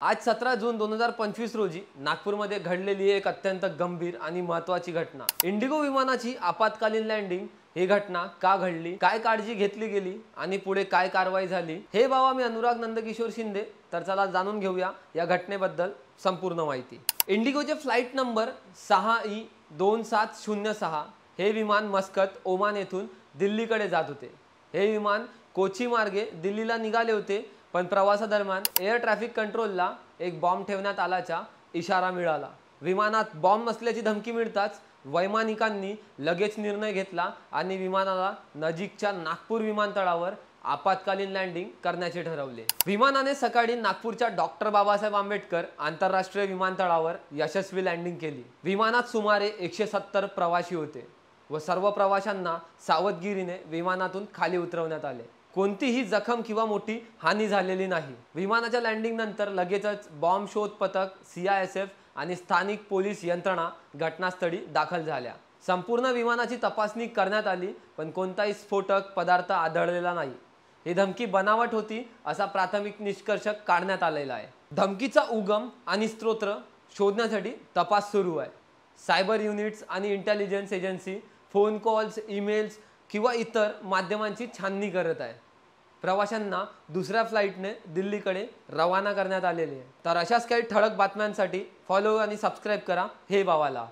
आज 17 जून 2025 रोजी नागपूरमध्ये घडलेली एक अत्यंत गंभीर आणि महत्त्वाची घटना। इंडिगो विमानाची आपत्कालीन लँडिंग। ही घटना का घडली, काय काळजी घेतली गेली आणि पुढे काय कारवाई झाली, हे बाबा मी अनुराग नंदकिशोर शिंदे। तर चला जाणून घेऊया या घटनेबद्दल संपूर्ण माहिती। इंडिगोचे फ्लाइट नंबर 6E2706 हे विमान मस्कत ओमान येथून दिल्लीकडे जात होते। हे विमान कोची मार्गे दिल्लीला निघाले होते, पण प्रवासादरम्यान एअर ट्रॅफिक कंट्रोलला एक बॉम्ब ठेवण्यात आल्याचा इशारा मिळाला। विमानात बॉम्ब नसल्याची धमकी मिळताच वैमानिकांनी लगेच निर्णय घेतला आणि विमानाला नजीकच्या नागपूर विमानतळावर आपत्कालीन लँडिंग करण्याचे ठरवले। विमानाने सकाळी नागपूरच्या डॉक्टर बाबासाहेब आंबेडकर आंतरराष्ट्रीय विमानतळावर यशस्वी लँडिंग केली। विमानात सुमारे 170 प्रवासी होते व सर्व प्रवाशांना सावधगिरीने विमानातून खाली उतरवण्यात आले। कोणतीही जखम किंवा मोठी हानी झालेली नाही। विमानाच्या लँडिंग नंतर लगेचच बॉम्ब शोध पथक, CISF आणि स्थानिक पोलीस यंत्रणा घटनास्थळी दाखल झाल्या। संपूर्ण विमानाची तपासणी करण्यात आली, पण कोणताही स्फोटक पदार्थ आढळलेला नाही। ही धमकी बनावट होती असा प्राथमिक निष्कर्ष काढण्यात आलेला आहे। धमकीचा उगम आणि स्रोत शोधण्यासाठी तपास सुरू आहे। सायबर युनिट्स आणि intelligence agency phone calls, emails किंवा इतर माध्यमांची छाननी करत आहे। प्रवाशांना दुसऱ्या फ्लाइटने दिल्लीकडे रवाना करण्यात आलेले आहे। तर अशाच काही ठळक बातम्यांसाठी फॉलो आणि सबस्क्राइब करा हे बावाला।